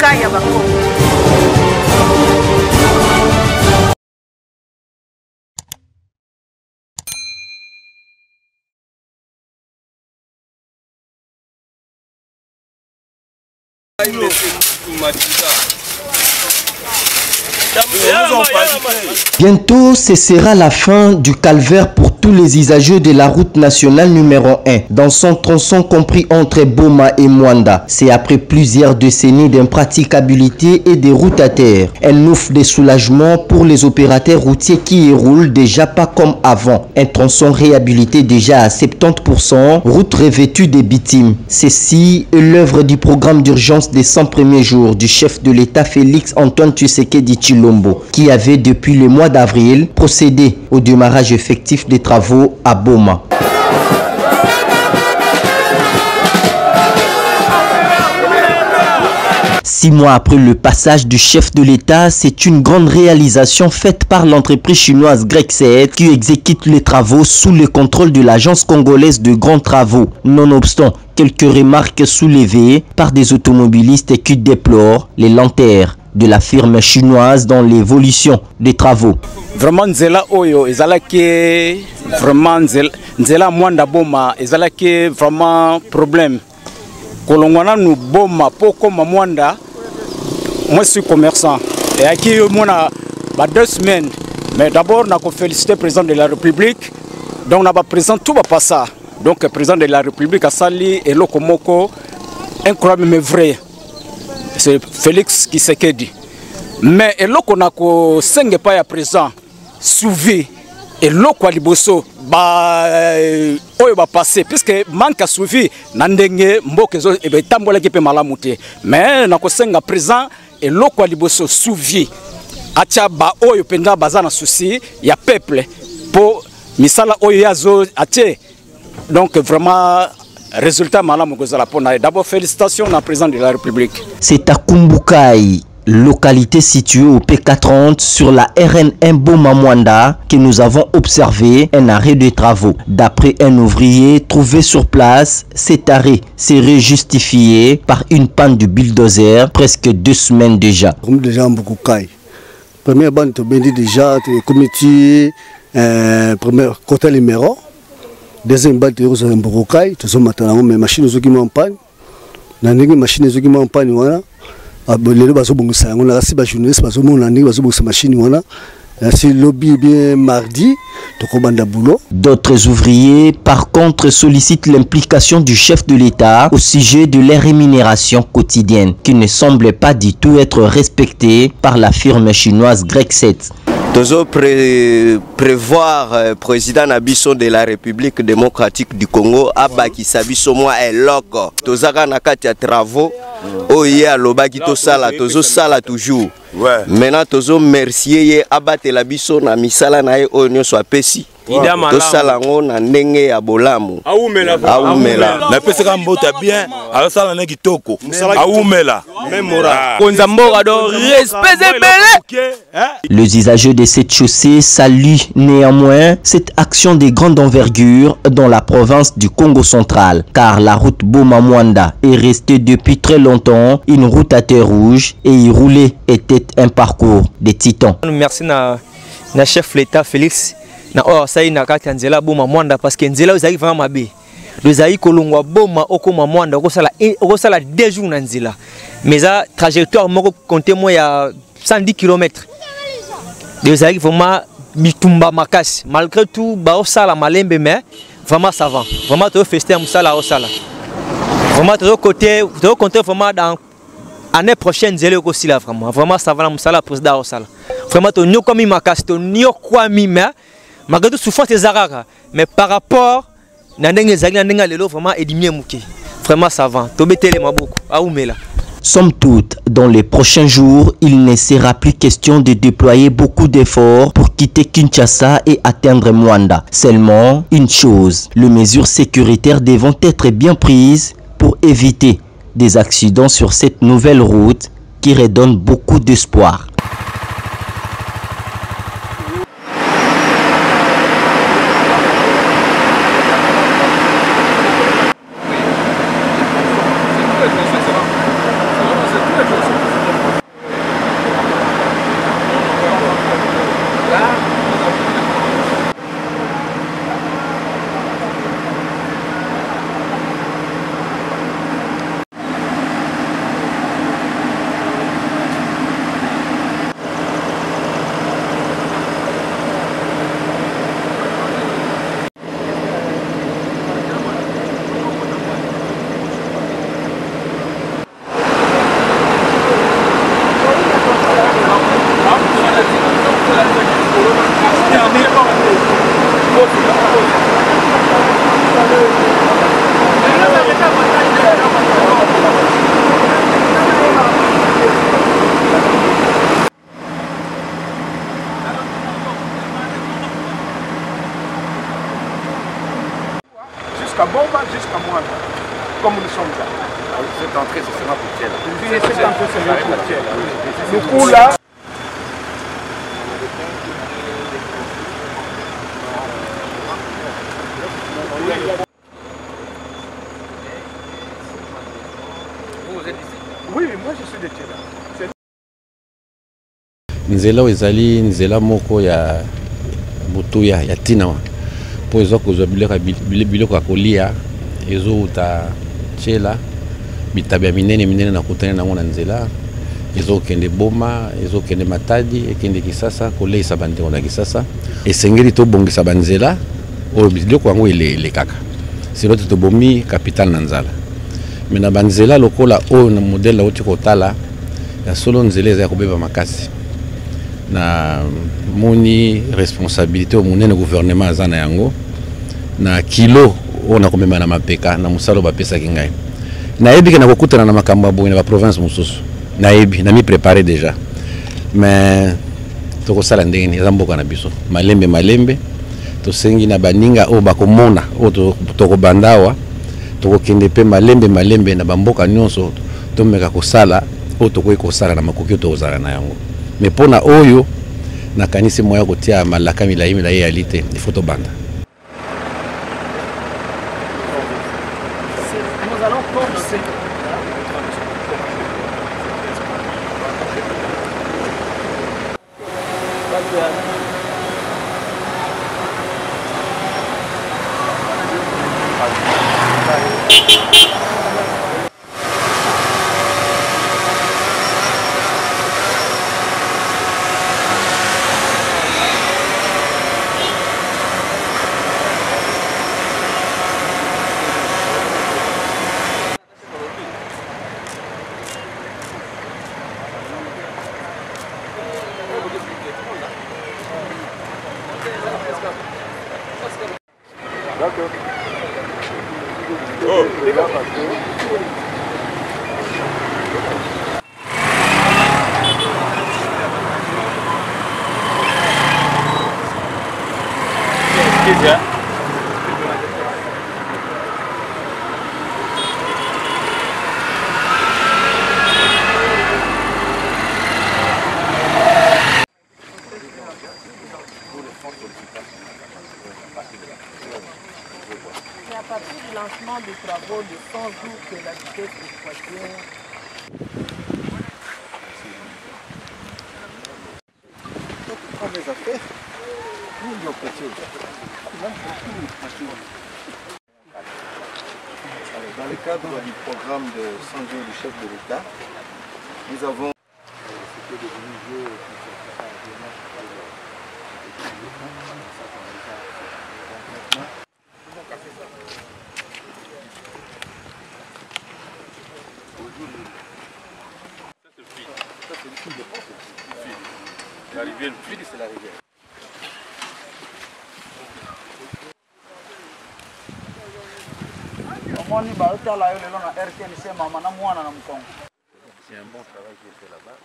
Kaya Bako. Bientôt, ce sera la fin du calvaire pour tous les usagers de la route nationale numéro 1, dans son tronçon compris entre Boma et Mwanda. C'est après plusieurs décennies d'impraticabilité et de routes à terre. Elle offre des soulagements pour les opérateurs routiers qui y roulent déjà pas comme avant. Un tronçon réhabilité déjà à 70%, route revêtue des bitumes. Ceci est l'œuvre du programme d'urgence des 100 premiers jours du chef de l'État Félix Antoine Tshisekedi Tshilombo, qui avait depuis le mois d'avril procédé au démarrage effectif des travaux à Boma. Six mois après le passage du chef de l'État, c'est une grande réalisation faite par l'entreprise chinoise Grexet qui exécute les travaux sous le contrôle de l'agence congolaise de grands travaux. Nonobstant quelques remarques soulevées par des automobilistes qui déplorent les lenteurs de la firme chinoise dans l'évolution des travaux. Vraiment nzela oyo ezalaki vraiment nzela Mwanda Boma ezalaki vraiment problème. Kolongwana nous Boma poko Mwanda. Moi je suis commerçant et à qui moi na 2 semaines. Mais d'abord on a félicité le président de la République. Donc on a président tout va passer. Donc le président de la République a sali et lokomoko incroyable mais vrai. C'est Félix Tshisekedi. Mais et qu'on a ko senge pas à présent suivi et l'oko liboso ba oyo ba passé puisque manque à suivi nandenge mboke zo e tambola ki pe malamuté mais na ko senga présent et l'oko liboso suivi acha ba oyo penda bazana souci ya peuple pour misala oyo yazo ache donc vraiment résultat malamu kozala pona. D'abord félicitations au président de la République. C'est à Kumbukai, localité située au P40 sur la RN1 Boma Mwanda, que nous avons observé un arrêt de travaux. D'après un ouvrier trouvé sur place, cet arrêt serait justifié par une panne du bulldozer presque 2 semaines déjà. Comme déjà beaucoup Kai. Première bande tu bénis déjà tu comité premier côté numéro. Deuxième bande tu as un beaucoup Kai, tu as maintenant mes machines qui m'en panne. Nandingue machines qui m'en panne voilà. Les bateaux bon ça on a assez de journalistes parce que mon année bateau bon machine voilà c'est lobby bien mardi donc on bande boulot. D'autres ouvriers par contre sollicitent l'implication du chef de l'État au sujet de leur rémunération quotidienne qui ne semble pas du tout être respectée par la firme chinoise Grexet. Toujours prévoir président Nabiso de la République démocratique du Congo Abaki Sabiso moi est loco tozaka na kati ya travaux oye alobaki tosala tozo sala toujours maintenant tozo mercier ye abatela biso na misala na ye oyo nyonso apesi tosala ngo na ndenge ya bolamu aumela na pesaka mbota bien alosala na kitoko aumela konza mboka do respect belé. Les usagers de cette chaussée saluent néanmoins cette action de grande envergure dans la province du Congo central, car la route Boma Mwanda est restée depuis très longtemps une route à terre rouge et y rouler était un parcours de titans. Merci na chef l'État Félix na ça na kati nzela Boma Mwanda parce que nzela ozali vraiment mabe. Lozali kolongwa Boma okoma Mwanda okosala 2 jours na nzela. Mais la trajectoire moko compter moi ya 110 km. Lozali vraiment bitumba makasi. Malgré tout ba osala malembe mais vraiment ça va. Vraiment to fester musala osala. Vraiment to côté vraiment dans année prochaine nzela aussi là vraiment ça va na musala président osala. Vraiment to nyoko mi makasi to nyoko mi mais malgré tout souffrance des arara mais par rapport na ndenge zali na ndenge lelo vraiment éliminer muke. Vraiment ça va. To betele maboko aumela. Somme toute, dans les prochains jours, il ne sera plus question de déployer beaucoup d'efforts pour quitter Kinshasa et atteindre Mwanda. Seulement, une chose, les mesures sécuritaires devront être bien prises pour éviter des accidents sur cette nouvelle route qui redonne beaucoup d'espoir. comme nous sommes là. Cette entrée, ce sera pour Thiel. Cette entrée, c'est pour Thiel. Du coup, là... Oui, moi je suis de Thiel. Nzela ezali nzela moko ya butuya ya tina po ezo kozwa biloko ya kolia ezouta Thiela bitabe ya minene na kutana nango na nzela ezokende Boma ezokende Matadi ekende Kisasa koleisa bandeko na Kisasa esengeli tobongisa banzela oyo biloko yango elekaka silo tobomi capitale na nzala mena banzela lokola oyo na modele oti kotala ya solo nzela eza kobeba makasi na moni responsabilité au monene gouvernement azana yango na kilo ona komema na mapeka na musalo bapesa kingai na yebi ke na kokutana na makambo boye na province mususu na yebi na mi préparer déjà mais toko sala ndenge eza mboka na biso malembe to sengi na baninga o bakomona o toko bandawa toko kende pe malembe na bamboka nyonso to meka kosala o toko kosala na makoki to ozala na yango mais pona oyo na kanisi moya kotia malaka milayi ya lite il faut to banda. Nous allons commencer. C'est à partir du lancement des travaux de 100 jours que la vitesse d'exploitation. Dans le cadre du programme de 100 jours du chef de l'État, nous avons l'arrivée, le fil, c'est la rivière. C'est un bon travail qui est fait là-bas.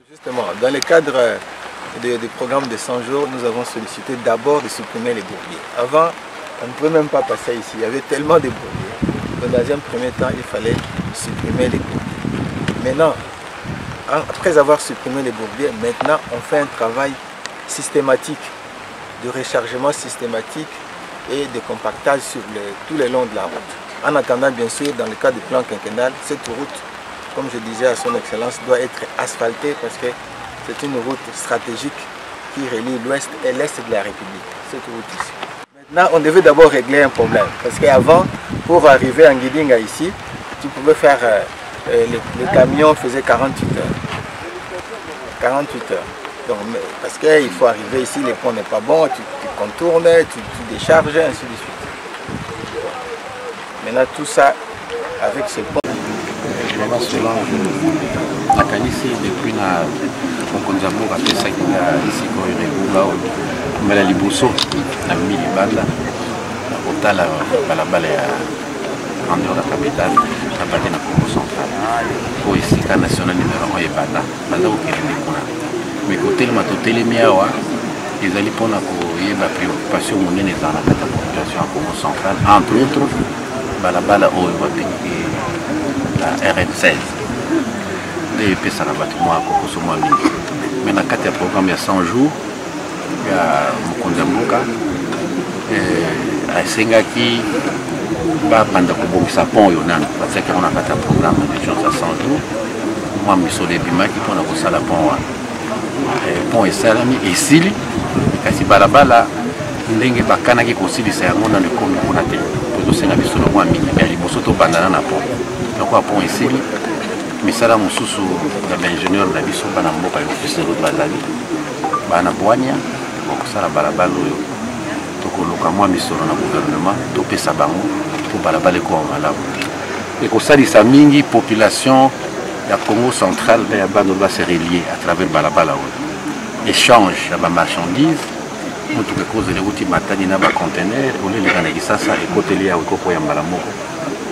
Justement, dans le cadre du programme de 100 jours, nous avons sollicité d'abord de supprimer les bourbiers. Avant, on ne pouvait même pas passer ici, il y avait tellement de bourbiers. Donc, dans un premier temps, il fallait supprimer les bourbiers. Maintenant, après avoir supprimé les bourbiers, maintenant on fait un travail systématique, de rechargement systématique et de compactage sur tout le long de la route. En attendant, bien sûr, dans le cadre du plan quinquennal, cette route, comme je disais à son excellence, doit être asphaltée parce que c'est une route stratégique qui relie l'ouest et l'est de la République, cette route ici. Maintenant, on devait d'abord régler un problème, parce qu'avant, pour arriver en Guidinga ici, tu pouvais faire, les camions faisaient 48 heures. 48 heures. Donc, parce qu'il faut arriver ici, le pont n'est pas bon, tu contournes, tu décharges, ainsi de suite. Maintenant, tout ça, avec ce pont. Depuis na konkonzamo kapesa kinga isiko irebuga mela liboso na milibanda na kotala balabala ya grandeur la capitale na bandi na Congo central po esika national numéro 1 ebanda baza kokende kuna mais kotelema totelemi awa ezali mpona koyeba préoccupation monene ezala na kati ya population ya Congo central entre autres balabala oyo babengi la RN16 nde epesaka bato mwa kokoso mwa mingi mais na kati ya programme ya 100 jours ya mokonzi ya mboka asengaki bapanda kobongisa pont oyo nano batiaki yango na kati ya programme d'urgence ya 100 jours mwa misolo ebimaki mpona kosala pont wana pont esalami esili kasi balabala ndenge bakanaki kosilisa yango nano ekomi kuna te tozosenga misolo mwa mingi me liboso tobandana na pont lokola pont esili misala mosusu ya baingénieur na biso bana mboka ya office route bazali bana bwania bakosala balabala oyo tokoluka mwa misolo na gouvernement topesa bango po balabala ekoma malamu ekosalisa mingi population ya Congo central mpe ya bano base relier à travers balabala oyo échange ya bamarchandise motuka ekozela ekuti matani na bacontener oleleka na kisasa ekoteli yawo ekokoya mbala moko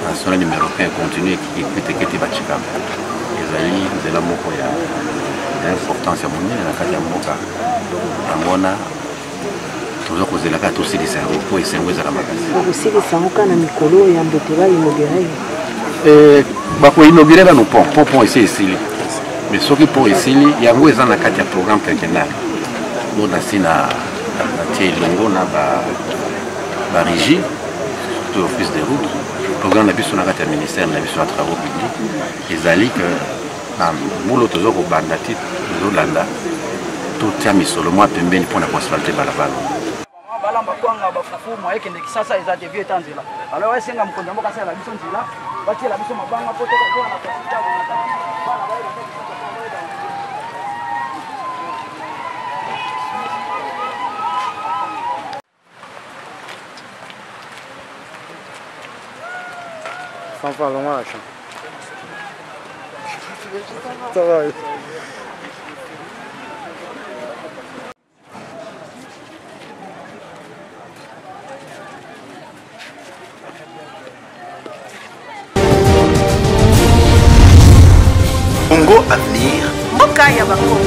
national numéro 1 continue ekwetekete bacikama ezali nzela moko ya importance ya monene na kati ya mboka yango wana toza kozela kaka tosilisa yango po esengo ezala makasi kosilisa yango kana mikolo ya mbote bainogere bakoinogere nano pont esi esili mais soki pont esili yango eza na kati ya programme quinquennal bona si na tie elongo na barégie surtout office de route programme na biso na kati ya ministère na biso ya travaux publics ezali ke na mbula toza kobanda ti tozolanda totia misolo mwa pembeni mpona koasfalte balabala balamba kwanga bafufu mwayekende kisasa eza devie eta nzela alors esenga mokonzi mboka asala biso nzela batiela biso mabanga po tokona hospitali bana baye sans faire le match. Ça va. Congo Avenir. Mboka ya Bakongo.